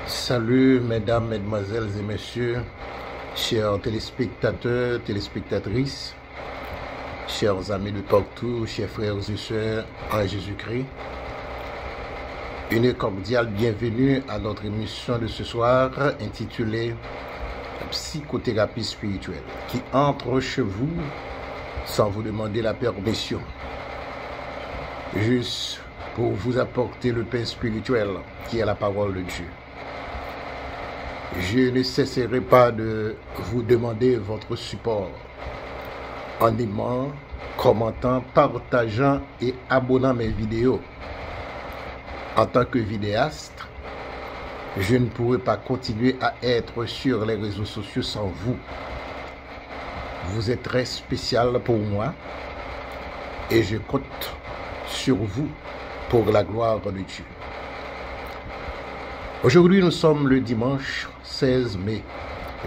Salut mesdames, mesdemoiselles et messieurs, chers téléspectateurs, téléspectatrices, chers amis de partout, chers frères et sœurs en Jésus-Christ. Une cordiale bienvenue à notre émission de ce soir intitulée Psychothérapie spirituelle, qui entre chez vous sans vous demander la permission, juste pour vous apporter le pain spirituel qui est la parole de Dieu. Je ne cesserai pas de vous demander votre support en aimant, commentant, partageant et abonnant mes vidéos. En tant que vidéaste, je ne pourrai pas continuer à être sur les réseaux sociaux sans vous. Vous êtes très spécial pour moi et je compte sur vous pour la gloire de Dieu. Aujourd'hui, nous sommes le dimanche 16 mai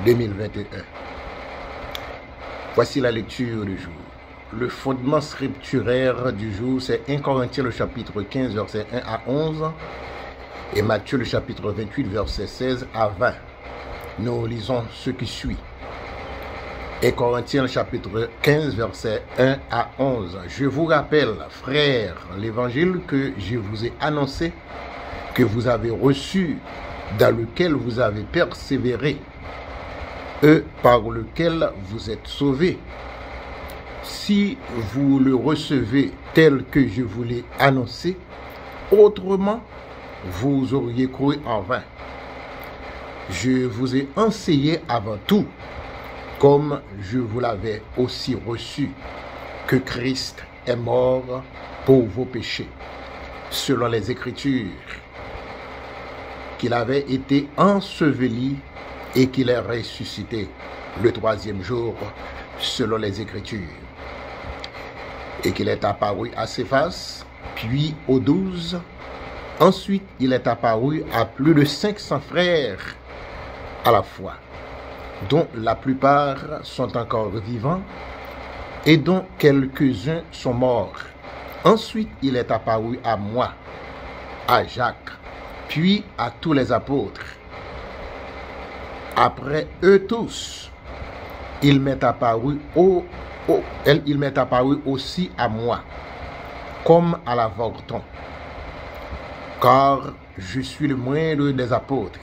2021. Voici la lecture du jour. Le fondement scripturaire du jour, c'est 1 Corinthiens le chapitre 15, verset 1 à 11 et Matthieu le chapitre 28, verset 16 à 20. Nous lisons ce qui suit. 1 Corinthiens le chapitre 15, verset 1 à 11. Je vous rappelle, frères, l'évangile que je vous ai annoncé, que vous avez reçu, dans lequel vous avez persévéré, et par lequel vous êtes sauvés. Si vous le recevez tel que je vous l'ai annoncé, autrement, vous auriez cru en vain. Je vous ai enseigné avant tout, comme je vous l'avais aussi reçu, que Christ est mort pour vos péchés, selon les Écritures, qu'il avait été enseveli et qu'il est ressuscité le troisième jour, selon les Écritures, et qu'il est apparu à Céphas, puis aux 12. Ensuite, il est apparu à plus de 500 frères à la fois, dont la plupart sont encore vivants et dont quelques-uns sont morts. Ensuite, il est apparu à moi, à Jacques, puis à tous les apôtres. Après eux tous, il m'est apparu aussi à moi, comme à l'avorton, car je suis le moindre des apôtres.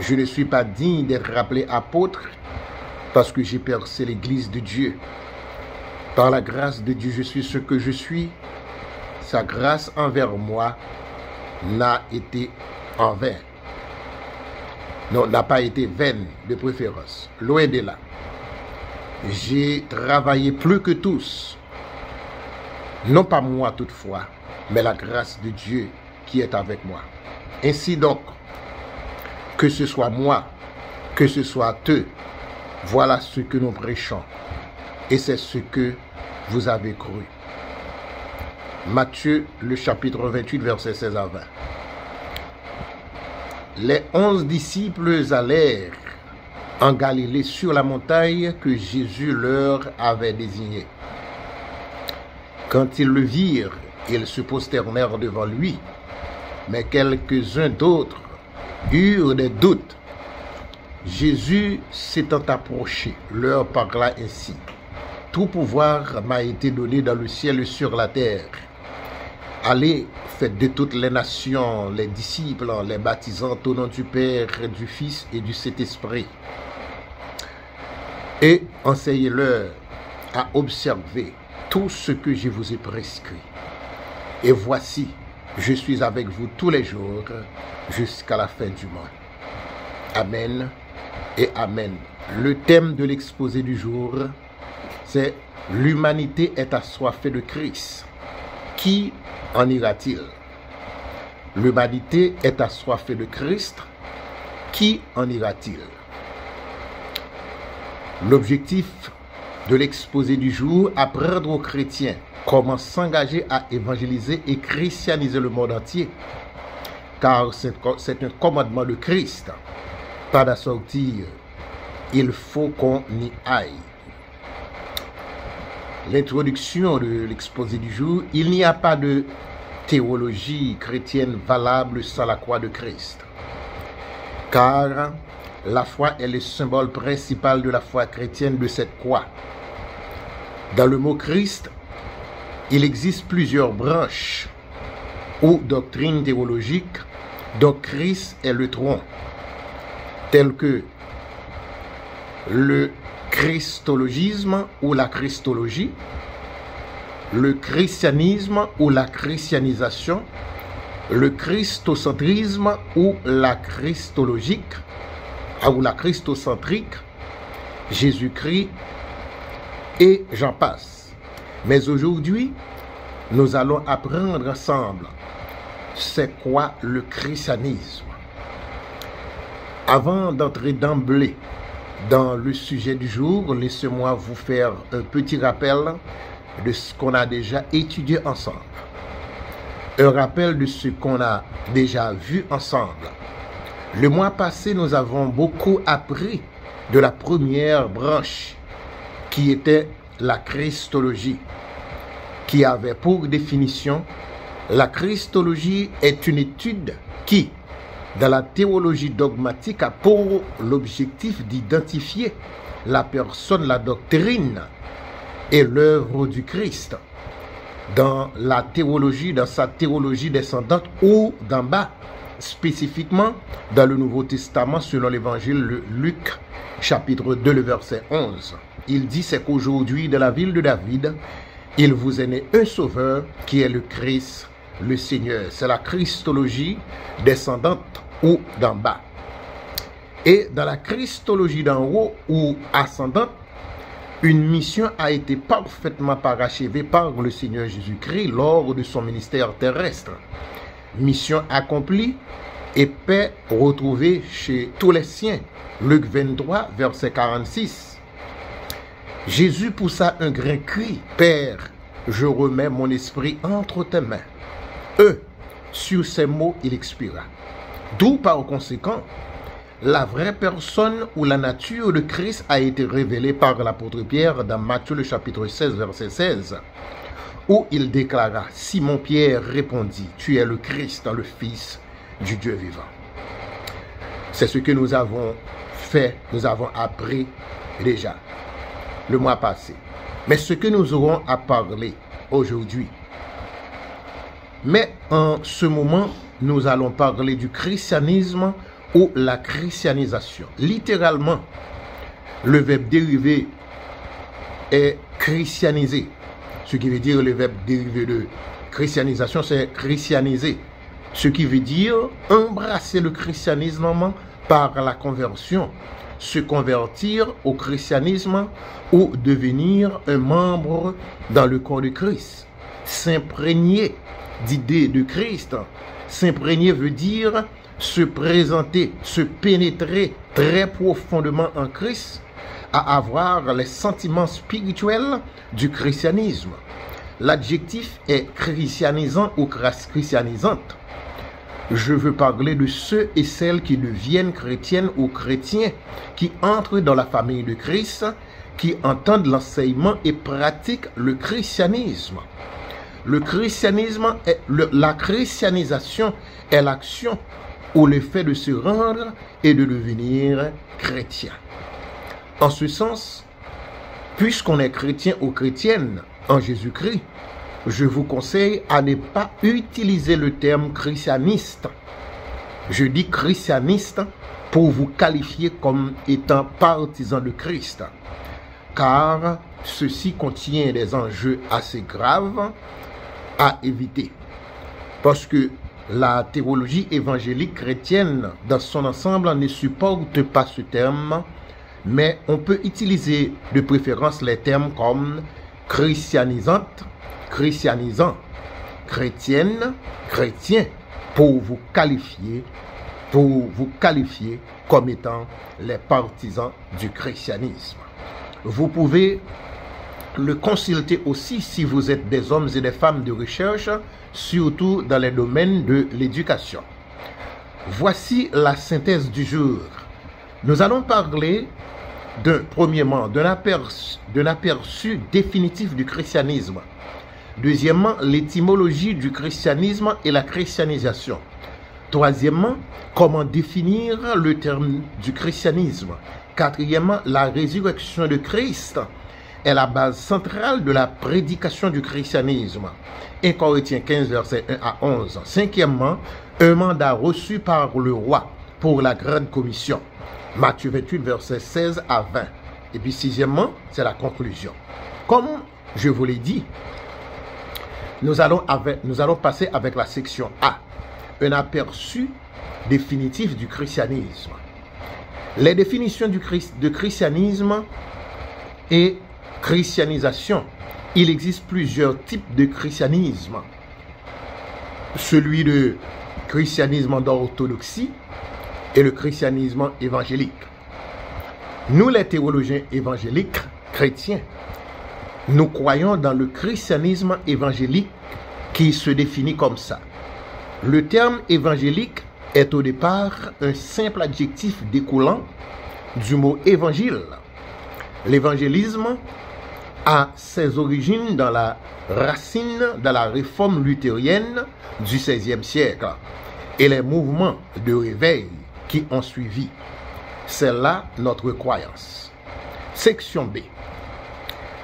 Je ne suis pas digne d'être rappelé apôtre, parce que j'ai percé l'église de Dieu. Par la grâce de Dieu, je suis ce que je suis. Sa grâce envers moi n'a été en vain. Non, n'a pas été vaine de préférence. Loin de là. J'ai travaillé plus que tous. Non pas moi toutefois, mais la grâce de Dieu qui est avec moi. Ainsi donc, que ce soit moi, que ce soit eux, voilà ce que nous prêchons. Et c'est ce que vous avez cru. Matthieu, le chapitre 28, verset 16 à 20. Les 11 disciples allèrent en Galilée sur la montagne que Jésus leur avait désignée. Quand ils le virent, ils se prosternèrent devant lui, mais quelques-uns d'autres eurent des doutes. Jésus s'étant approché, leur parla ainsi. Tout pouvoir m'a été donné dans le ciel et sur la terre. Allez, faites de toutes les nations les disciples, les baptisant au nom du Père, du Fils et du Saint-Esprit. Et enseignez-leur à observer tout ce que je vous ai prescrit. Et voici, je suis avec vous tous les jours jusqu'à la fin du monde. Amen et Amen. Le thème de l'exposé du jour, c'est « L'humanité est assoiffée de Christ. Qui en ira-t-il » L'humanité est assoiffée de Christ. Qui en ira-t-il? L'objectif de l'exposé du jour, apprendre aux chrétiens comment s'engager à évangéliser et christianiser le monde entier. Car c'est un commandement de Christ. Pas d'assortir. Il faut qu'on y aille. L'introduction de l'exposé du jour, il n'y a pas de théologie chrétienne valable sans la croix de Christ. car la foi est le symbole principal de la foi chrétienne de cette croix. Dans le mot Christ, il existe plusieurs branches ou doctrines théologiques dont Christ est le tronc, telles que le christologisme ou la christologie, le christianisme ou la christianisation, le christocentrisme ou la christologique, ou la christocentrique, Jésus-Christ, et j'en passe. Mais aujourd'hui, nous allons apprendre ensemble c'est quoi le christianisme. Avant d'entrer d'emblée dans le sujet du jour, laissez-moi vous faire un petit rappel de ce qu'on a déjà étudié ensemble. Un rappel de ce qu'on a déjà vu ensemble. Le mois passé, nous avons beaucoup appris de la première branche qui était la christologie, qui avait pour définition: la christologie est une étude qui, dans la théologie dogmatique, a pour l'objectif d'identifier la personne, la doctrine et l'œuvre du Christ dans la théologie, dans sa théologie descendante ou d'en bas, spécifiquement dans le Nouveau Testament selon l'évangile de Luc, chapitre 2, le verset 11. Il dit: c'est qu'aujourd'hui, dans la ville de David, il vous est né un sauveur qui est le Christ, le Seigneur. C'est la christologie descendante ou d'en bas. Et dans la christologie d'en haut ou ascendante, une mission a été parfaitement parachevée par le Seigneur Jésus-Christ lors de son ministère terrestre. Mission accomplie et paix retrouvée chez tous les siens. Luc 23, verset 46. Jésus poussa un grand cri: Père, je remets mon esprit entre tes mains. Sur ces mots, il expira. D'où, par conséquent, la vraie personne ou la nature de Christ a été révélée par l'apôtre Pierre dans Matthieu le chapitre 16, verset 16, où il déclara: Simon-Pierre répondit: Tu es le Christ, le Fils du Dieu vivant. C'est ce que nous avons fait, nous avons appris déjà le mois passé. Mais ce que nous aurons à parler aujourd'hui. Mais en ce moment, nous allons parler du christianisme ou la christianisation. Littéralement, le verbe dérivé est christianiser. Ce qui veut dire le verbe dérivé de christianisation, c'est christianiser. Ce qui veut dire embrasser le christianisme par la conversion, se convertir au christianisme ou devenir un membre dans le corps de Christ. S'imprégner d'idées de Christ. S'imprégner veut dire se présenter, se pénétrer très profondément en Christ, à avoir les sentiments spirituels du christianisme. L'adjectif est christianisant ou christianisante. Je veux parler de ceux et celles qui deviennent chrétiennes ou chrétiens, qui entrent dans la famille de Christ, qui entendent l'enseignement et pratiquent le christianisme. Le christianisme, la christianisation est l'action ou le fait de se rendre et de devenir chrétien. En ce sens, puisqu'on est chrétien ou chrétienne en Jésus-Christ, je vous conseille à ne pas utiliser le terme christianiste. Je dis christianiste pour vous qualifier comme étant partisan de Christ, car ceci contient des enjeux assez graves à éviter. Parce que la théologie évangélique chrétienne dans son ensemble ne supporte pas ce terme, mais on peut utiliser de préférence les termes comme christianisante, christianisant, chrétienne, chrétien, pour vous qualifier comme étant les partisans du christianisme. Vous pouvez le consulter aussi si vous êtes des hommes et des femmes de recherche, surtout dans les domaines de l'éducation. Voici la synthèse du jour. Nous allons parler premièrement d'un aperçu définitif du christianisme. Deuxièmement, l'étymologie du christianisme et la christianisation. Troisièmement, comment définir le terme du christianisme. Quatrièmement, la résurrection de Christ est la base centrale de la prédication du christianisme. 1 Corinthiens 15, versets 1 à 11. Cinquièmement, un mandat reçu par le roi pour la grande commission. Matthieu 28, versets 16 à 20. Et puis sixièmement, c'est la conclusion. Comme je vous l'ai dit, nous allons passer avec la section A, un aperçu définitif du christianisme. Les définitions de christianisme et christianisation. Il existe plusieurs types de christianisme. Celui de christianisme d'orthodoxie et le christianisme évangélique. Nous, les théologiens évangéliques chrétiens, nous croyons dans le christianisme évangélique qui se définit comme ça. Le terme évangélique est au départ un simple adjectif découlant du mot évangile. L'évangélisme a ses origines dans la racine de la réforme luthérienne du XVIe siècle et les mouvements de réveil qui ont suivi. C'est là notre croyance. Section B.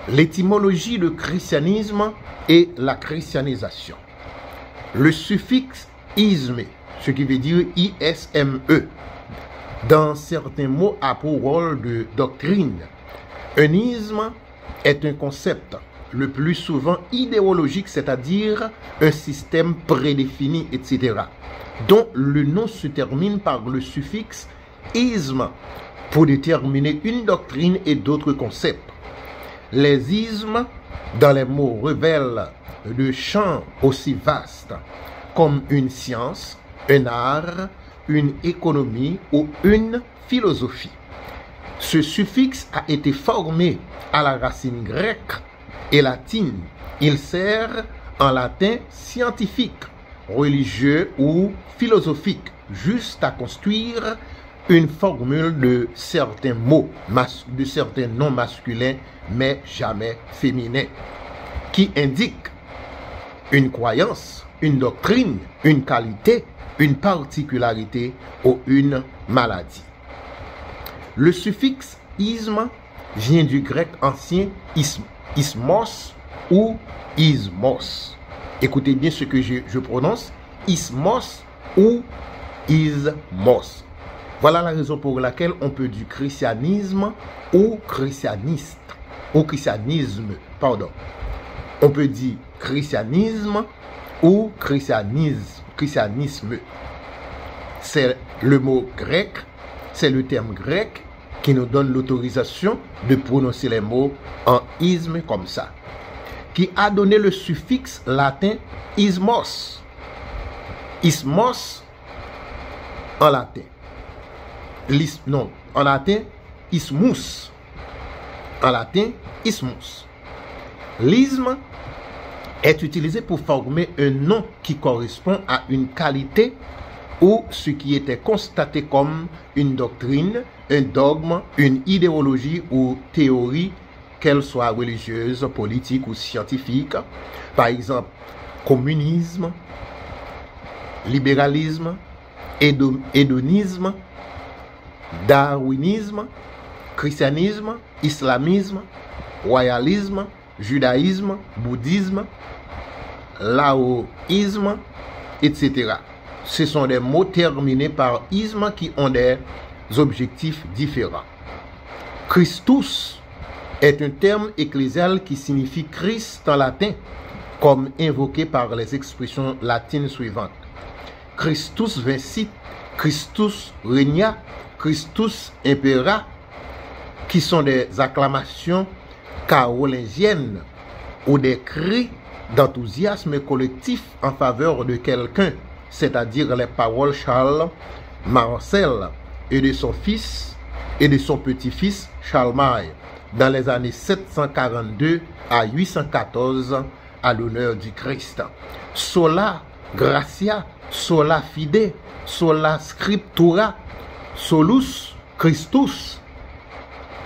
L'étymologie du christianisme et la christianisation. Le suffixe isme, ce qui veut dire isme, dans certains mots a pour rôle de doctrine. Un isme est un concept, le plus souvent idéologique, c'est-à-dire un système prédéfini, etc., dont le nom se termine par le suffixe isme pour déterminer une doctrine et d'autres concepts. Les ismes dans les mots révèlent de champs aussi vastes comme une science, un art, une économie ou une philosophie. Ce suffixe a été formé à la racine grecque et latine. Il sert en latin scientifique, religieux ou philosophique, juste à construire une formule de certains mots, de certains noms masculins, mais jamais féminins, qui indiquent une croyance, une doctrine, une qualité, une particularité ou une maladie. Le suffixe isme vient du grec ancien ismos ou ismos. Écoutez bien ce que je prononce, ismos ou ismos. Voilà la raison pour laquelle on peut dire christianisme ou christianiste, ou christianisme, pardon. On peut dire christianisme ou christianisme. C'est le mot grec, c'est le terme grec qui nous donne l'autorisation de prononcer les mots en isme comme ça, qui a donné le suffixe latin ismos. Ismos en latin. En latin, ismus. En latin, ismus. L'isme est utilisé pour former un nom qui correspond à une qualité ou ce qui était constaté comme une doctrine, un dogme, une idéologie ou théorie, qu'elle soit religieuse, politique ou scientifique. Par exemple, communisme, libéralisme, hédonisme, darwinisme, christianisme, islamisme, royalisme, judaïsme, bouddhisme, laoïsme, etc. Ce sont des mots terminés par isme qui ont des objectifs différents. Christus est un terme ecclésial qui signifie Christ en latin, comme invoqué par les expressions latines suivantes. Christus vincit, Christus regna, Christus impera, qui sont des acclamations carolingiennes ou des cris d'enthousiasme collectif en faveur de quelqu'un, c'est-à-dire les paroles Charles Marcel et de son fils et de son petit-fils Charlemagne dans les années 742 à 814 à l'honneur du Christ. Sola gratia, sola fide, sola scriptura, solus Christus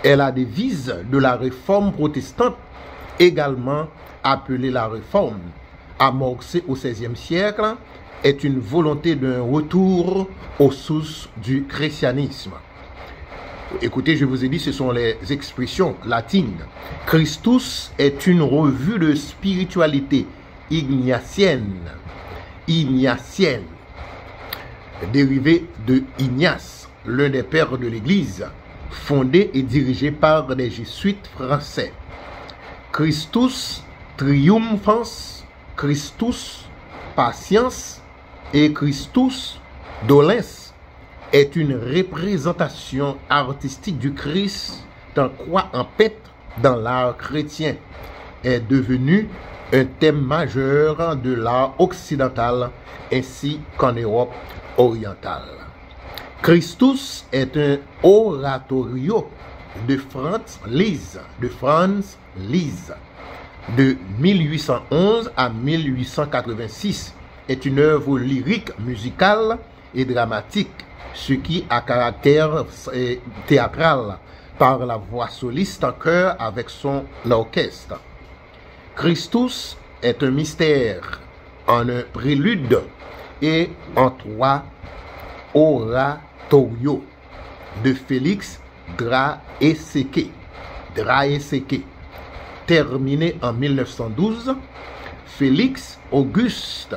est la devise de la réforme protestante, également appelée la réforme, amorcée au XVIe siècle est une volonté d'un retour aux sources du christianisme. Écoutez, je vous ai dit, ce sont les expressions latines. Christus est une revue de spiritualité ignatienne, dérivée de Ignace, l'un des pères de l'Église, fondé et dirigé par des jésuites français. Christus triumphans, Christus patience et Christus dolens est une représentation artistique du Christ en croix en paix dans l'art chrétien, est devenu un thème majeur de l'art occidental ainsi qu'en Europe orientale. Christus est un oratorio de Franz Liszt, de 1811 à 1886, est une œuvre lyrique, musicale et dramatique, ce qui a caractère théâtral par la voix soliste en chœur avec son orchestre. Christus est un mystère en un prélude et en 3 oratorios de Félix Draeseke, terminé en 1912. Félix Auguste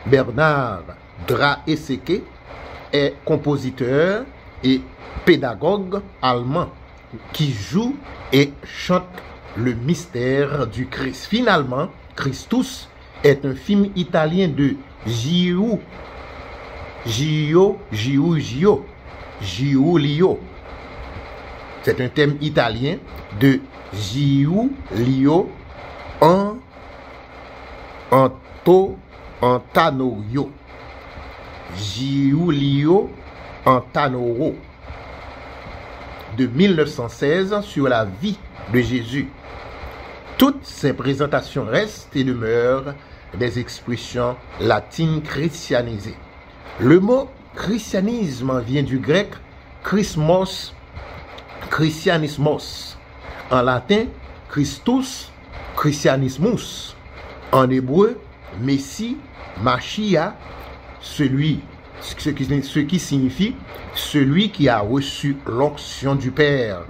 Bernard Draeseke est compositeur et pédagogue allemand qui joue et chante le mystère du Christ. Finalement, Christus est un film italien de Giulio. C'est un thème italien de Giulio Antanorio. Giulio Antanoro, de 1916, sur la vie de Jésus. Toutes ces présentations restent et demeurent des expressions latines christianisées. Le mot christianisme vient du grec chrismos, christianismos. En latin, Christus, christianismus. En hébreu, Messie, Machia, ce qui signifie celui qui a reçu l'onction du Père.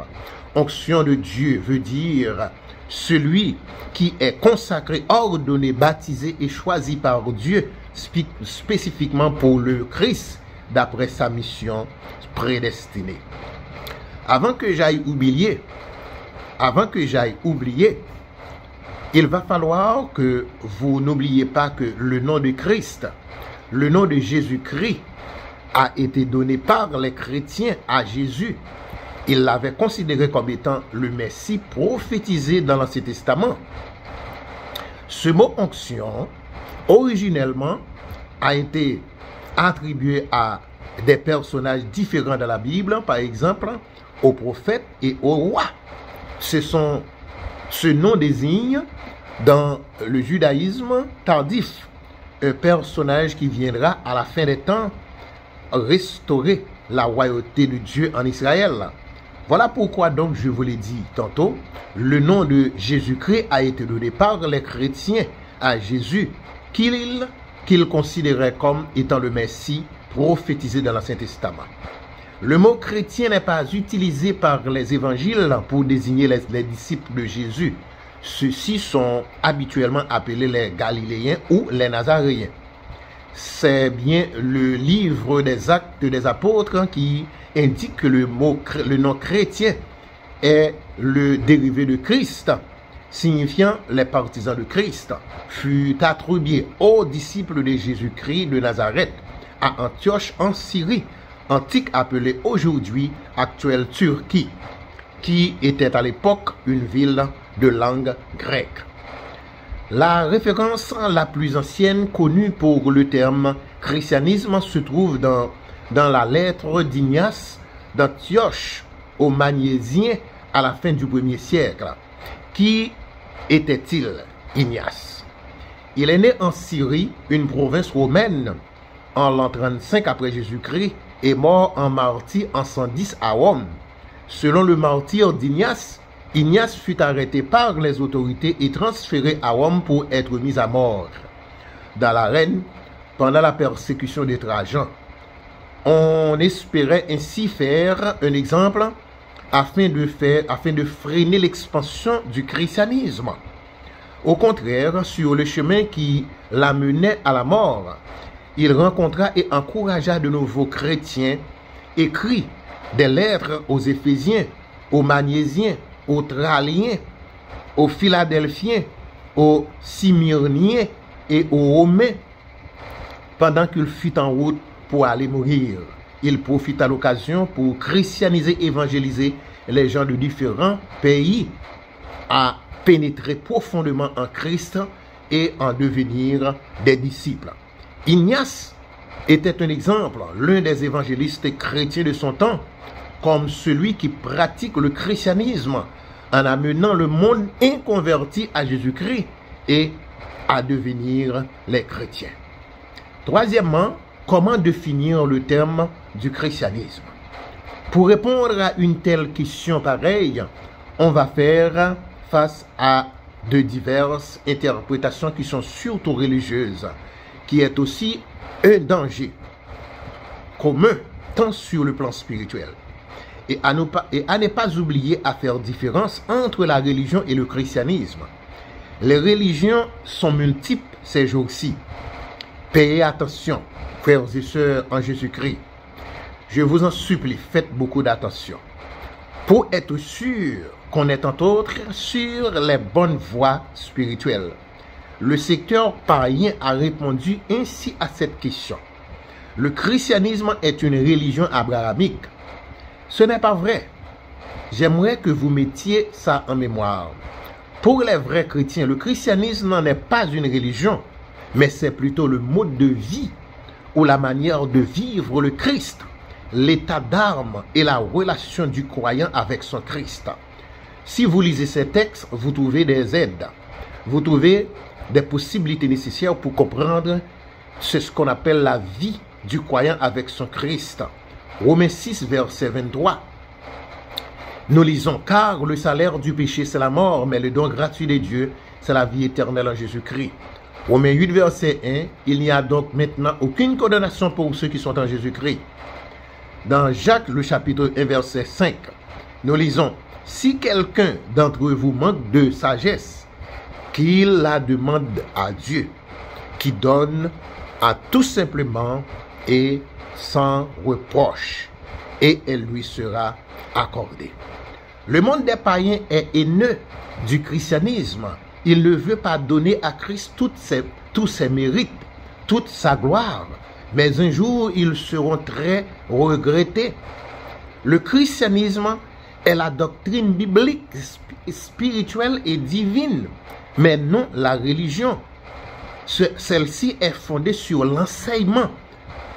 Onction de Dieu veut dire celui qui est consacré, ordonné, baptisé et choisi par Dieu spécifiquement pour le Christ d'après sa mission prédestinée. Avant que j'aille oublier, il va falloir que vous n'oubliez pas que le nom de Christ, le nom de Jésus-Christ a été donné par les chrétiens à Jésus. Ils l'avaient considéré comme étant le Messie prophétisé dans l'Ancien Testament. Ce mot onction, originellement, a été attribué à des personnages différents dans la Bible, par exemple, aux prophètes et aux rois. Ce nom désigne, dans le judaïsme tardif, un personnage qui viendra à la fin des temps restaurer la royauté de Dieu en Israël. Voilà pourquoi donc je vous l'ai dit tantôt, le nom de Jésus-Christ a été donné par les chrétiens à Jésus qu'ils considéraient comme étant le Messie prophétisé dans l'Ancien Testament. Le mot chrétien n'est pas utilisé par les évangiles pour désigner les disciples de Jésus. Ceux-ci sont habituellement appelés les Galiléens ou les Nazaréens. C'est bien le livre des Actes des Apôtres qui indique que le nom chrétien est le dérivé de Christ, signifiant les partisans de Christ, fut attribué aux disciples de Jésus-Christ de Nazareth à Antioche en Syrie, antique appelée aujourd'hui actuelle Turquie, qui était à l'époque une ville de langue grecque. La référence la plus ancienne connue pour le terme christianisme se trouve dans la lettre d'Ignace d'Antioche aux Magnésiens à la fin du 1er siècle. Qui était-il, Ignace? Il est né en Syrie, une province romaine, en l'an 35 après Jésus-Christ, et mort en martyr en 110 à Rome. Selon le martyr d'Ignace, Ignace fut arrêté par les autorités et transféré à Rome pour être mis à mort. Dans l'arène, pendant la persécution de Trajan. On espérait ainsi faire un exemple afin de freiner l'expansion du christianisme. Au contraire, sur le chemin qui l'amenait à la mort, il rencontra et encouragea de nouveaux chrétiens, écrit des lettres aux Éphésiens, aux Magnésiens, aux Tralliens, aux Philadelphiens, aux Smyrniens et aux Romains. Pendant qu'il fut en route pour aller mourir, il profita l'occasion pour christianiser, évangéliser les gens de différents pays, à pénétrer profondément en Christ et en devenir des disciples. Ignace était un exemple, l'un des évangélistes chrétiens de son temps, comme celui qui pratique le christianisme en amenant le monde inconverti à Jésus-Christ et à devenir les chrétiens. Troisièmement, comment définir le terme du christianisme? Pour répondre à une telle question pareille, on va faire face à de diverses interprétations qui sont surtout religieuses, qui est aussi un danger commun tant sur le plan spirituel. Et à ne pas oublier à faire différence entre la religion et le christianisme. Les religions sont multiples ces jours-ci. Payez attention, frères et sœurs en Jésus-Christ. Je vous en supplie, faites beaucoup d'attention. Pour être sûr qu'on est entre autres sur les bonnes voies spirituelles. Le secteur païen a répondu ainsi à cette question. Le christianisme est une religion abrahamique. Ce n'est pas vrai. J'aimerais que vous mettiez ça en mémoire. Pour les vrais chrétiens, le christianisme n'en est pas une religion, mais c'est plutôt le mode de vie ou la manière de vivre le Christ, l'état d'âme et la relation du croyant avec son Christ. Si vous lisez ces textes, vous trouvez des aides. Vous trouvez des possibilités nécessaires pour comprendre ce qu'on appelle la vie du croyant avec son Christ. Romains 6, verset 23. Nous lisons, car le salaire du péché, c'est la mort, mais le don gratuit de Dieu, c'est la vie éternelle en Jésus-Christ. Romains 8, verset 1, il n'y a donc maintenant aucune condamnation pour ceux qui sont en Jésus-Christ. Dans Jacques, le chapitre 1, verset 5, nous lisons, si quelqu'un d'entre vous manque de sagesse, qu'il la demande à Dieu, qui donne à tout simplement et sans reproche, et elle lui sera accordée. Le monde des païens est haineux du christianisme. Il ne veut pas donner à Christ tous ses mérites, toute sa gloire, mais un jour ils seront très regrettés. Le christianisme est la doctrine biblique, spirituelle et divine, mais non la religion. Celle-ci est fondée sur l'enseignement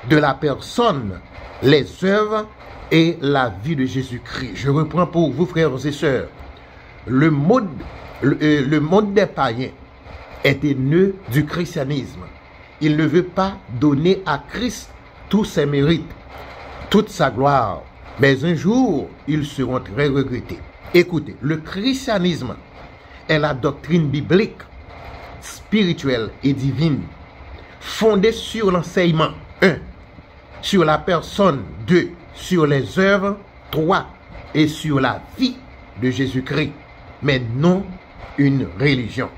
de la personne, les œuvres et la vie de Jésus-Christ. Je reprends pour vous, frères et sœurs. Le monde des païens est haineux du christianisme. Il ne veut pas donner à Christ tous ses mérites, toute sa gloire, mais un jour, ils seront très regrettés. Écoutez, le christianisme est la doctrine biblique, spirituelle et divine, fondée sur l'enseignement, 1, sur la personne, 2, sur les œuvres, 3, et sur la vie de Jésus-Christ, mais non une religion.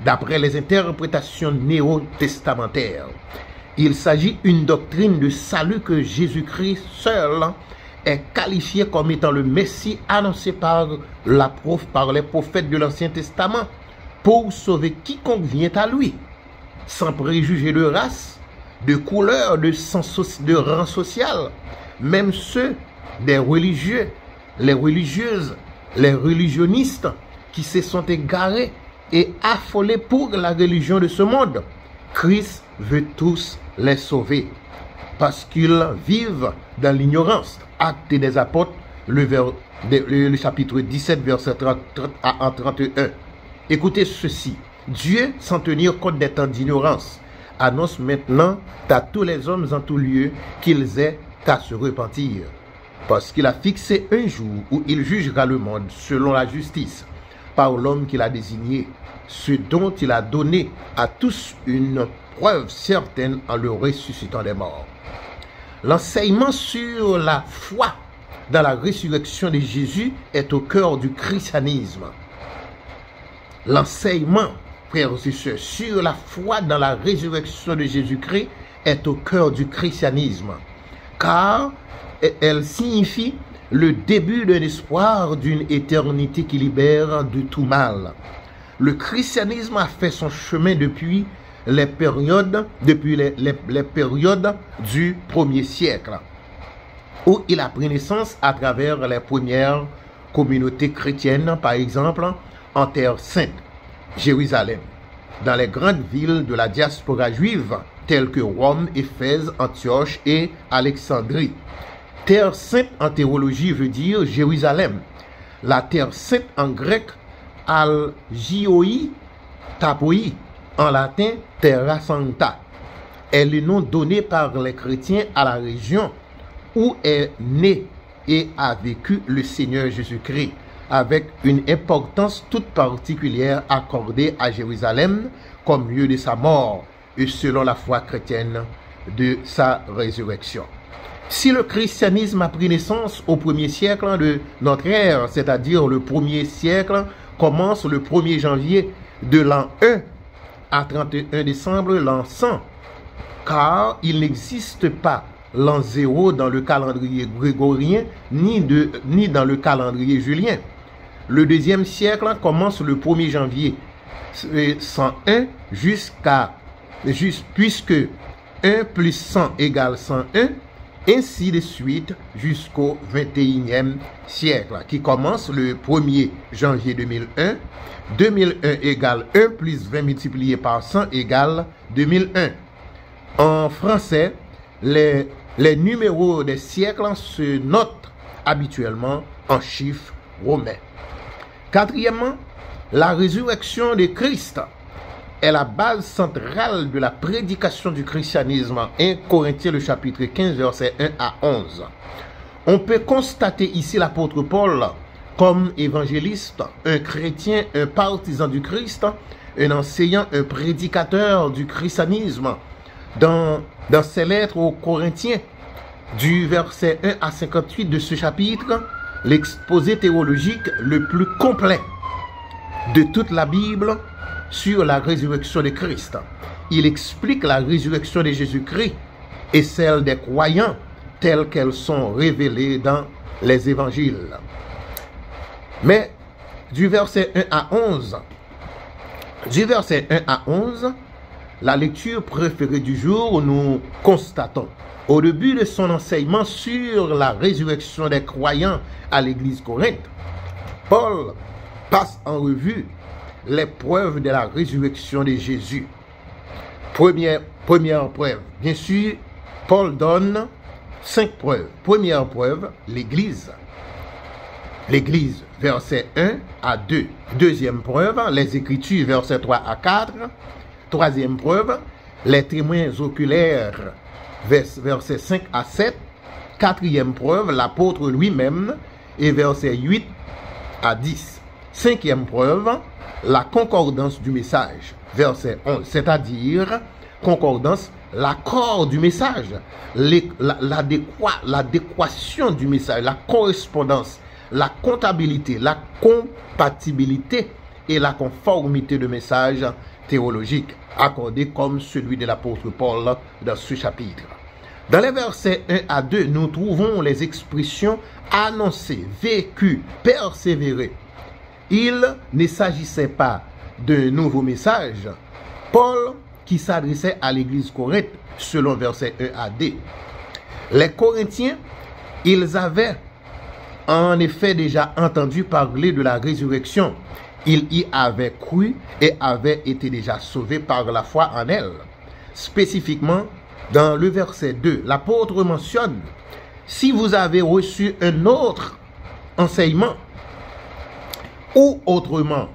D'après les interprétations néo-testamentaires, il s'agit d'une doctrine de salut que Jésus-Christ seul est qualifié comme étant le Messie annoncé par les prophètes de l'Ancien Testament pour sauver quiconque vient à lui, sans préjuger de race, de couleur, de rang social, même ceux des religieux, les religieuses, les religionnistes qui se sont égarés et affolés pour la religion de ce monde. Christ veut tous les sauver parce qu'ils vivent dans l'ignorance. Actes des Apôtres, le chapitre 17, verset 30 à 31. Écoutez ceci. Dieu, sans tenir compte des temps d'ignorance, annonce maintenant à tous les hommes en tout lieu qu'ils aient à se repentir. Parce qu'il a fixé un jour où il jugera le monde selon la justice, par l'homme qu'il a désigné, ce dont il a donné à tous une preuve certaine en le ressuscitant des morts. L'enseignement sur la foi dans la résurrection de Jésus est au cœur du christianisme. L'enseignement, frères et sœurs, sur la foi dans la résurrection de Jésus-Christ est au cœur du christianisme, car elle signifie le début d'un espoir d'une éternité qui libère de tout mal. Le christianisme a fait son chemin depuis les périodes du 1er siècle, où il a pris naissance à travers les premières communautés chrétiennes, par exemple en Terre Sainte, Jérusalem, dans les grandes villes de la diaspora juive, telles que Rome, Éphèse, Antioche et Alexandrie. Terre Sainte en théologie veut dire Jérusalem. La Terre Sainte en grec, Algioi Tapoi, en latin Terra Sancta, est le nom donné par les chrétiens à la région où est né et a vécu le Seigneur Jésus-Christ, avec une importance toute particulière accordée à Jérusalem comme lieu de sa mort et selon la foi chrétienne de sa résurrection. Si le christianisme a pris naissance au 1er siècle de notre ère, c'est-à-dire le 1er siècle commence le 1er janvier de l'an 1 à 31 décembre l'an 100, car il n'existe pas l'an 0 dans le calendrier grégorien ni dans le calendrier julien. Le 2e siècle commence le 1er janvier 101 puisque 1 plus 100 égale 101, ainsi de suite jusqu'au 21e siècle, qui commence le 1er janvier 2001. 2001 égale 1 plus 20 multiplié par 100 égale 2001. En français, les numéros des siècles se notent habituellement en chiffres romains. Quatrièmement, la résurrection de Christ est la base centrale de la prédication du christianisme. 1 Corinthiens le chapitre 15 verset 1 à 11. On peut constater ici l'apôtre Paul comme évangéliste, un chrétien, un partisan du Christ, un enseignant, un prédicateur du christianisme. Dans ses lettres aux Corinthiens, du verset 1 à 58 de ce chapitre, l'exposé théologique le plus complet de toute la Bible sur la résurrection de Christ. Il explique la résurrection de Jésus-Christ et celle des croyants telles qu'elles sont révélées dans les évangiles. Mais du verset 1 à 11, la lecture préférée du jour, nous constatons au début de son enseignement sur la résurrection des croyants à l'église Corinthe, Paul passe en revue les preuves de la résurrection de Jésus. Première preuve, bien sûr, Paul donne 5 preuves. Première preuve, l'Église. L'Église, verset 1 à 2. Deuxième preuve, les Écritures, verset 3 à 4. Troisième preuve, les témoins oculaires, verset 5 à 7. Quatrième preuve, l'apôtre lui-même, et verset 8 à 10. Cinquième preuve, la concordance du message, verset 11, c'est-à-dire concordance, l'accord du message, l'adéquation du message, la correspondance, la comptabilité, la compatibilité et la conformité de message théologique accordé comme celui de l'apôtre Paul dans ce chapitre. Dans les versets 1 à 2, nous trouvons les expressions annoncer, vécu, persévérer. Il ne s'agissait pas d'un nouveau message. Paul qui s'adressait à l'église Corinthe, selon versets 1 à 2. Les Corinthiens, ils avaient en effet déjà entendu parler de la résurrection. Ils y avaient cru et avaient été déjà sauvés par la foi en elle. Spécifiquement, dans le verset 2, l'apôtre mentionne: si vous avez reçu un autre enseignement, ou autrement,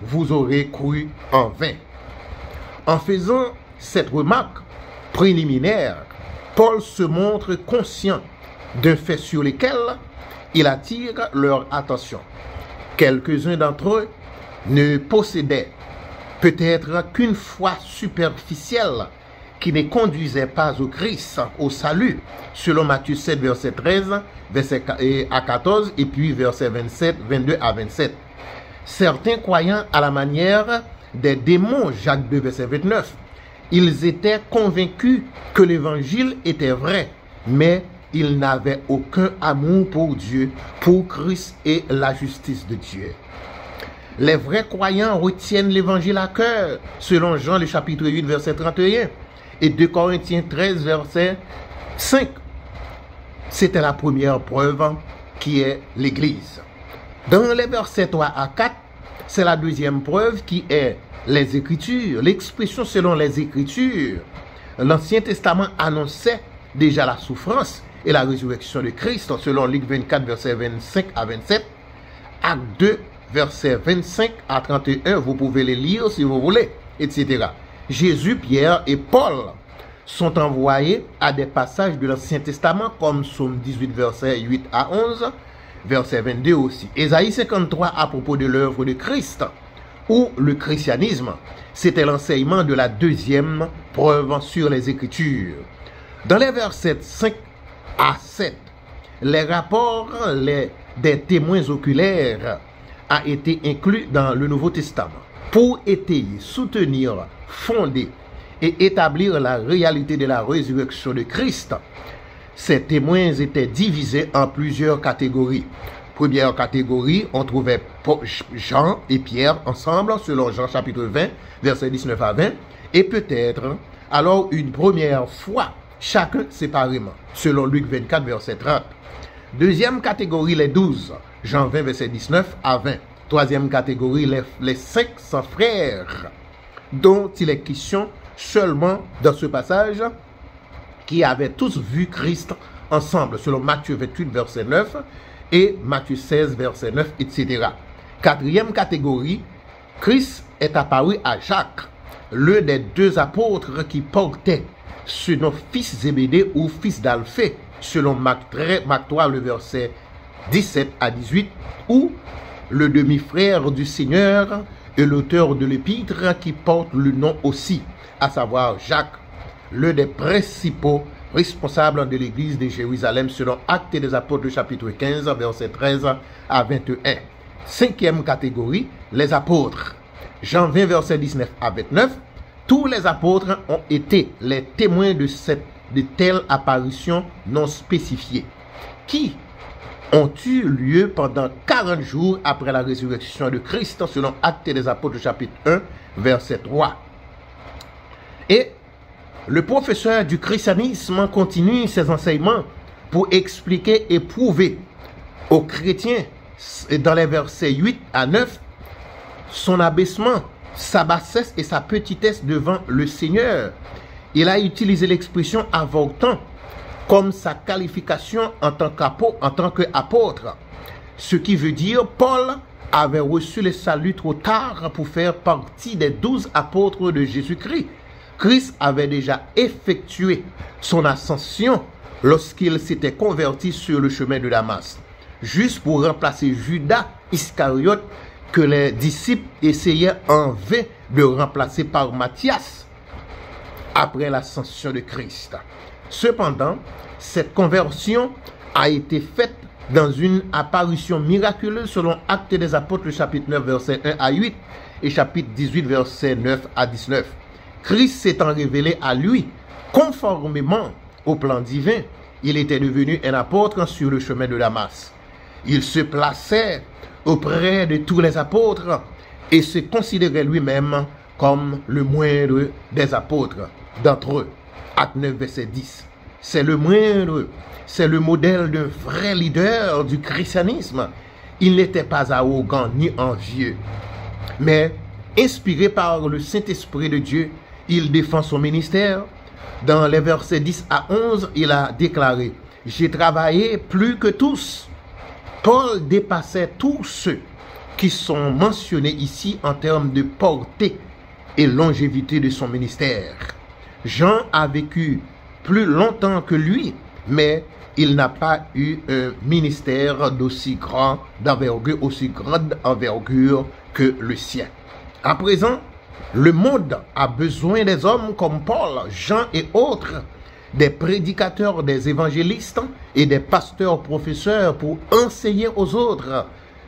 vous aurez cru en vain. En faisant cette remarque préliminaire, Paul se montre conscient d'un fait sur lequel il attire leur attention. Quelques-uns d'entre eux ne possédait peut-être qu'une foi superficielle qui ne conduisait pas au Christ, au salut, selon Matthieu 7, verset 13 verset à 14, et puis verset 22 à 27. Certains croyant à la manière des démons, Jacques 2, verset 29, ils étaient convaincus que l'évangile était vrai, mais ils n'avaient aucun amour pour Dieu, pour Christ et la justice de Dieu. Les vrais croyants retiennent l'évangile à cœur, selon Jean le chapitre 8, verset 31, et 2 Corinthiens 13, verset 5. C'était la première preuve qui est l'Église. Dans les versets 3 à 4, c'est la deuxième preuve qui est les Écritures, l'expression selon les Écritures. L'Ancien Testament annonçait déjà la souffrance et la résurrection de Christ, selon Luc 24, versets 25 à 27. Acte 2, versets 25 à 31, vous pouvez les lire si vous voulez, etc. Jésus, Pierre et Paul sont envoyés à des passages de l'Ancien Testament, comme Psaume 18, versets 8 à 11, verset 22 aussi. Ésaïe 53 à propos de l'œuvre de Christ, ou le christianisme, c'était l'enseignement de la deuxième preuve sur les Écritures. Dans les versets 5 à 7, les rapports des témoins oculaires a été inclus dans le Nouveau Testament pour étayer, soutenir, fonder et établir la réalité de la résurrection de Christ. Ces témoins étaient divisés en plusieurs catégories. Première catégorie, on trouvait Jean et Pierre ensemble, selon Jean chapitre 20, versets 19 à 20, et peut-être alors une première fois, chacun séparément, selon Luc 24, verset 30. Deuxième catégorie, les 12, Jean 20, verset 19 à 20. Troisième catégorie, les 500 frères, dont il est question seulement dans ce passage, qui avaient tous vu Christ ensemble, selon Matthieu 28, verset 9, et Matthieu 16, verset 9, etc. Quatrième catégorie, Christ est apparu à Jacques, l'un des deux apôtres qui portait ce nom fils Zébédée ou fils d'Alphée, selon Marc 3, le verset 17 à 18, ou le demi-frère du Seigneur et l'auteur de l'épître qui porte le nom aussi, à savoir Jacques, l'un des principaux responsables de l'église de Jérusalem, selon Actes des Apôtres chapitre 15, verset 13 à 21. Cinquième catégorie, les apôtres. Jean 20, verset 19 à 29. Tous les apôtres ont été les témoins de telles apparitions non spécifiées, qui ont eu lieu pendant 40 jours après la résurrection de Christ, selon Actes des Apôtres chapitre 1, verset 3. Et le professeur du christianisme continue ses enseignements pour expliquer et prouver aux chrétiens, dans les versets 8 à 9, son abaissement, sa bassesse et sa petitesse devant le Seigneur. Il a utilisé l'expression avortant comme sa qualification en tant qu'apôtre, ce qui veut dire Paul avait reçu le salut trop tard pour faire partie des 12 apôtres de Jésus-Christ. Christ avait déjà effectué son ascension lorsqu'il s'était converti sur le chemin de Damas, juste pour remplacer Judas Iscariote que les disciples essayaient en vain de remplacer par Matthias après l'ascension de Christ. Cependant, cette conversion a été faite dans une apparition miraculeuse selon Actes des Apôtres chapitre 9 verset 1 à 8 et chapitre 18 verset 9 à 19. Christ s'étant révélé à lui conformément au plan divin, il était devenu un apôtre sur le chemin de Damas. Il se plaçait auprès de tous les apôtres et se considérait lui-même comme le moindre des apôtres d'entre eux. Acte 9 verset 10. C'est le moindre, c'est le modèle d'un vrai leader du christianisme. Il n'était pas arrogant ni envieux, mais inspiré par le Saint-Esprit de Dieu, il défend son ministère. Dans les versets 10 à 11, il a déclaré « J'ai travaillé plus que tous ». Paul dépassait tous ceux qui sont mentionnés ici en termes de portée et longévité de son ministère. Jean a vécu plus longtemps que lui, mais il n'a pas eu un ministère d'aussi grande envergure que le sien. À présent, le monde a besoin des hommes comme Paul, Jean et autres, des prédicateurs, des évangélistes et des pasteurs professeurs pour enseigner aux autres.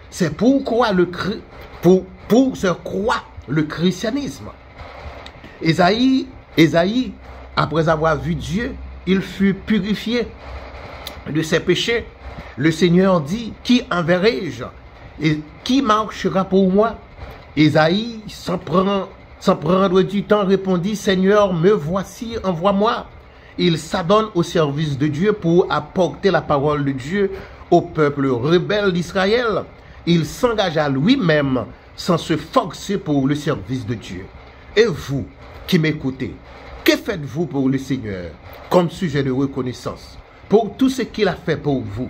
C'est pourquoi pour se croire le christianisme. Ésaïe, après avoir vu Dieu, il fut purifié de ses péchés. Le Seigneur dit, qui enverrai-je et qui marchera pour moi? Ésaïe, sans prendre du temps, répondit, Seigneur, me voici, envoie-moi. Il s'adonne au service de Dieu pour apporter la parole de Dieu au peuple rebelle d'Israël. Il s'engagea lui-même sans se forcer pour le service de Dieu. Et vous qui m'écoutez, que faites-vous pour le Seigneur comme sujet de reconnaissance pour tout ce qu'il a fait pour vous?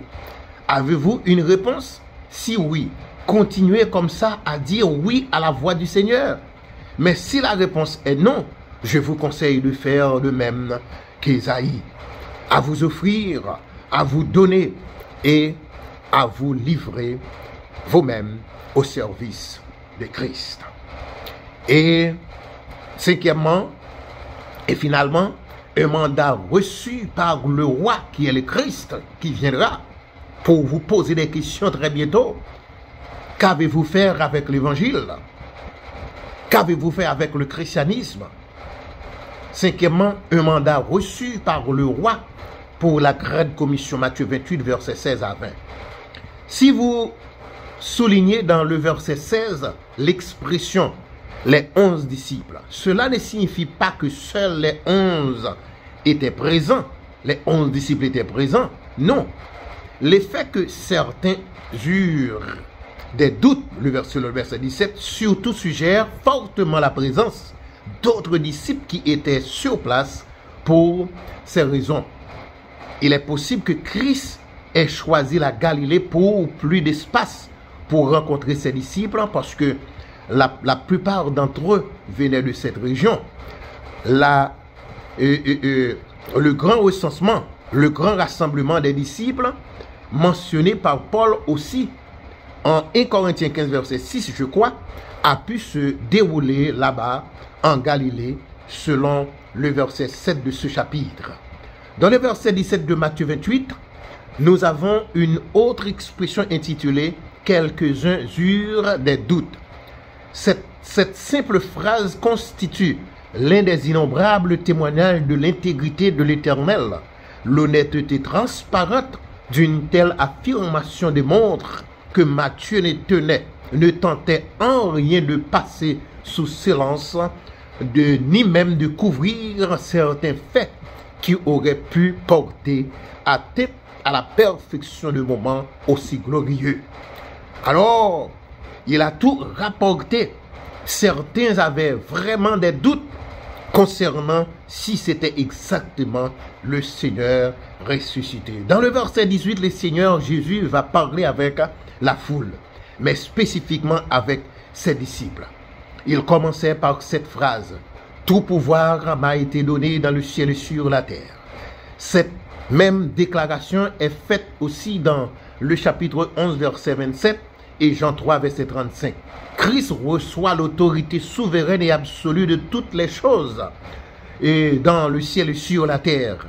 Avez-vous une réponse? Si oui, continuez comme ça à dire oui à la voix du Seigneur. Mais si la réponse est non, je vous conseille de faire de même qu'Ésaïe, à vous offrir, à vous donner et à vous livrer vous-même au service de Christ. Et cinquièmement, et finalement, un mandat reçu par le roi qui est le Christ, qui viendra pour vous poser des questions très bientôt. Qu'avez-vous fait avec l'évangile? Qu'avez-vous fait avec le christianisme? Cinquièmement, un mandat reçu par le roi pour la grande commission, Matthieu 28, versets 16 à 20. Si vous soulignez dans le verset 16 l'expression « les 11 disciples », cela ne signifie pas que seuls les 11 étaient présents, les 11 disciples étaient présents, non. L'effet que certains eurent des doutes, le verset 17, surtout suggère fortement la présence d'autres disciples qui étaient sur place pour ces raisons. Il est possible que Christ ait choisi la Galilée pour plus d'espace pour rencontrer ses disciples parce que la plupart d'entre eux venaient de cette région. Le grand recensement, le grand rassemblement des disciples mentionné par Paul aussi en 1 Corinthiens 15 verset 6 je crois a pu se dérouler là-bas en Galilée selon le verset 7 de ce chapitre. Dans le verset 17 de Matthieu 28, nous avons une autre expression intitulée « Quelques-uns eurent des doutes ». Cette simple phrase constitue l'un des innombrables témoignages de l'intégrité de l'Éternel. L'honnêteté transparente d'une telle affirmation démontre que Matthieu ne tentait en rien de passer sous silence, ni même de couvrir certains faits qui auraient pu porter atteinte à la perfection de moments aussi glorieux. Alors, il a tout rapporté. Certains avaient vraiment des doutes concernant si c'était exactement le Seigneur ressuscité. Dans le verset 18, le Seigneur Jésus va parler avec la foule, mais spécifiquement avec ses disciples. Il commençait par cette phrase: « Tout pouvoir m'a été donné dans le ciel et sur la terre ». Cette même déclaration est faite aussi dans le chapitre 11, verset 27 et Jean 3, verset 35. Christ reçoit l'autorité souveraine et absolue de toutes les choses et dans le ciel et sur la terre.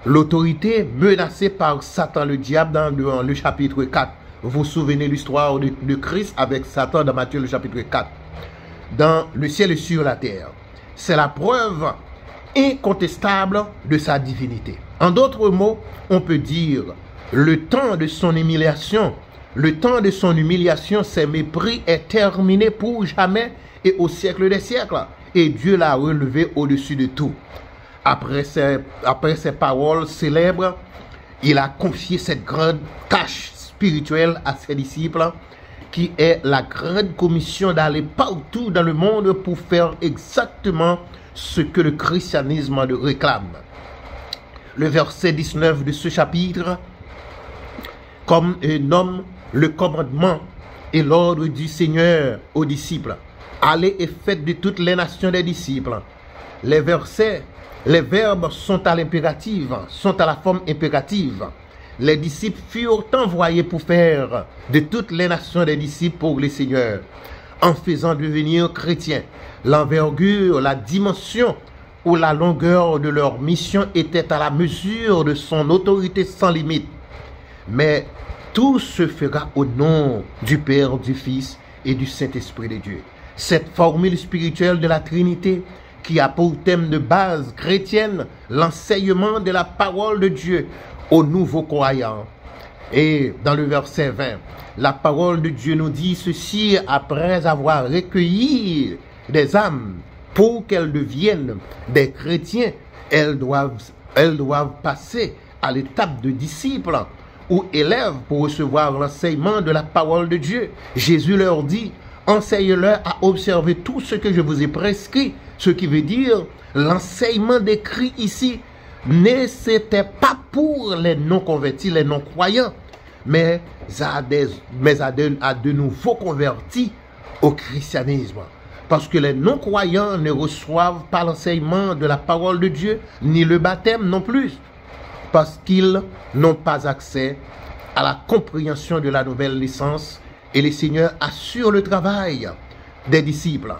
L'autorité menacée par Satan, le diable, dans le chapitre 4. Vous vous souvenez l'histoire de Christ avec Satan dans Matthieu, le chapitre 4. Dans le ciel et sur la terre. C'est la preuve incontestable de sa divinité. En d'autres mots, on peut dire le temps de son humiliation, ses mépris est terminé pour jamais et au siècle des siècles. Et Dieu l'a relevé au-dessus de tout. Après ces paroles célèbres, il a confié cette grande tâche spirituelle à ses disciples, qui est la grande commission d'aller partout dans le monde pour faire exactement ce que le christianisme réclame. Le verset 19 de ce chapitre nomme le commandement et l'ordre du Seigneur aux disciples. Allez et faites de toutes les nations des disciples. Les verbes sont à l'impératif, sont à la forme impérative. Les disciples furent envoyés pour faire de toutes les nations des disciples pour le Seigneur. en faisant devenir chrétiens. L'envergure, la dimension ou la longueur de leur mission était à la mesure de son autorité sans limite. Mais tout se fera au nom du Père, du Fils et du Saint-Esprit de Dieu. Cette formule spirituelle de la Trinité qui a pour thème de base chrétienne l'enseignement de la parole de Dieu aux nouveaux croyants. Et dans le verset 20, la parole de Dieu nous dit ceci: après avoir recueilli des âmes pour qu'elles deviennent des chrétiens, elles doivent passer à l'étape de disciples ou élèves pour recevoir l'enseignement de la parole de Dieu. Jésus leur dit: enseignez-leur à observer tout ce que je vous ai prescrit. Ce qui veut dire, l'enseignement décrit ici, c'était pas pour les non-convertis, les non-croyants, mais à de nouveaux convertis au christianisme. Parce que les non-croyants ne reçoivent pas l'enseignement de la parole de Dieu, ni le baptême non plus, parce qu'ils n'ont pas accès à la compréhension de la nouvelle naissance, et le Seigneur assure le travail des disciples.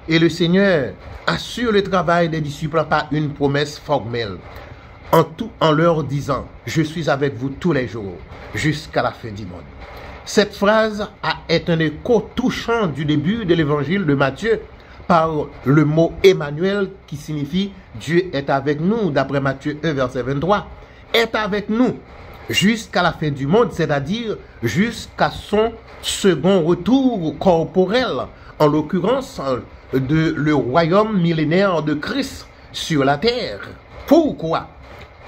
Et le Seigneur assure le travail des disciples par une promesse formelle, en leur disant: je suis avec vous tous les jours, jusqu'à la fin du monde. Cette phrase est un écho touchant du début de l'évangile de Matthieu par le mot Emmanuel qui signifie Dieu est avec nous, d'après Matthieu 1, verset 23. Est avec nous jusqu'à la fin du monde, c'est-à-dire jusqu'à son second retour corporel, en l'occurrence le royaume millénaire de Christ sur la terre. Pourquoi?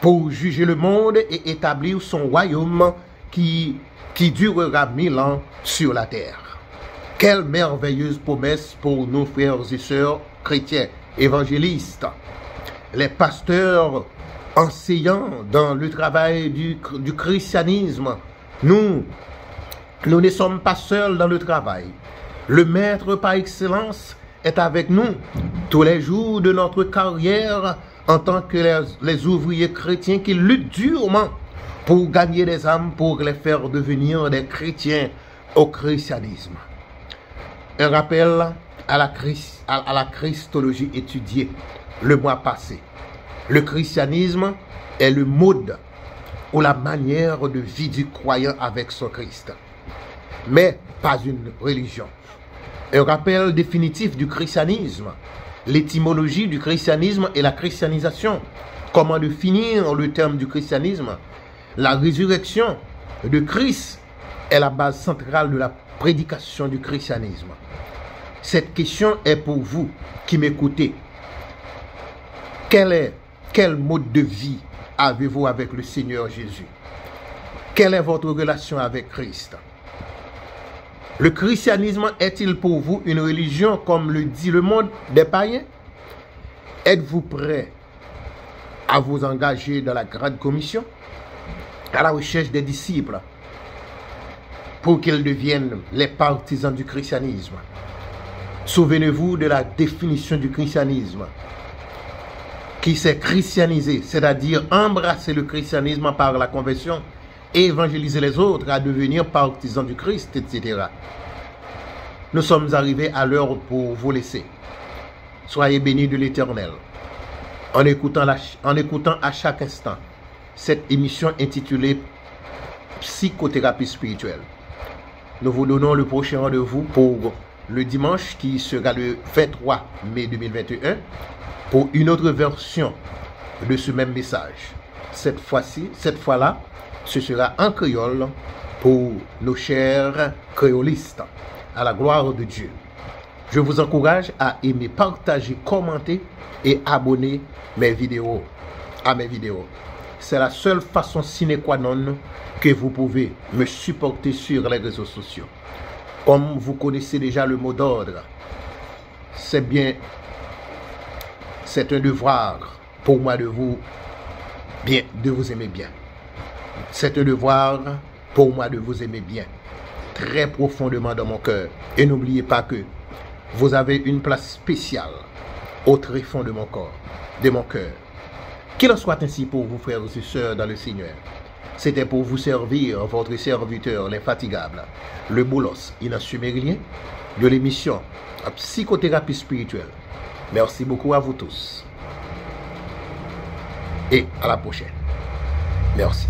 Pour juger le monde et établir son royaume qui durera 1000 ans sur la terre. Quelle merveilleuse promesse pour nos frères et sœurs chrétiens, évangélistes, les pasteurs enseignants dans le travail du christianisme. Nous ne sommes pas seuls dans le travail. Le maître par excellence est avec nous tous les jours de notre carrière en tant que les ouvriers chrétiens qui luttent durement pour gagner des âmes, pour les faire devenir des chrétiens au christianisme. Un rappel à la christologie étudiée le mois passé. Le christianisme est le mode ou la manière de vie du croyant avec son Christ, mais pas une religion. Un rappel définitif du christianisme, l'étymologie du christianisme et la christianisation. Comment définir le terme du christianisme? La résurrection de Christ est la base centrale de la prédication du christianisme. Cette question est pour vous qui m'écoutez. Quel mode de vie avez-vous avec le Seigneur Jésus? Quelle est votre relation avec Christ? Le christianisme est-il pour vous une religion comme le dit le monde des païens? Êtes-vous prêt à vous engager dans la grande commission, à la recherche des disciples, pour qu'ils deviennent les partisans du christianisme? Souvenez-vous de la définition du christianisme, qui s'est christianisé, c'est-à-dire embrasser le christianisme par la conversion, et évangéliser les autres à devenir partisans du Christ, etc. Nous sommes arrivés à l'heure pour vous laisser. Soyez bénis de l'Éternel en écoutant à chaque instant cette émission intitulée Psychothérapie spirituelle. Nous vous donnons le prochain rendez-vous pour le dimanche qui sera le 23 mai 2021 pour une autre version de ce même message. Cette fois-là, ce sera en créole pour nos chers créolistes, à la gloire de Dieu. Je vous encourage à aimer, partager, commenter et abonner à mes vidéos. C'est la seule façon sine qua non que vous pouvez me supporter sur les réseaux sociaux. Comme vous connaissez déjà le mot d'ordre, c'est un devoir pour moi de vous aimer bien. C'est un devoir pour moi de vous aimer bien, très profondément dans mon cœur. Et n'oubliez pas que vous avez une place spéciale au tréfonds de mon corps, de mon cœur. Qu'il en soit ainsi pour vous, frères et sœurs dans le Seigneur. C'était pour vous servir, votre serviteur, l'infatigable, le Boulos Inassumérien, de l'émission Psychothérapie spirituelle. Merci beaucoup à vous tous. Et à la prochaine. Merci.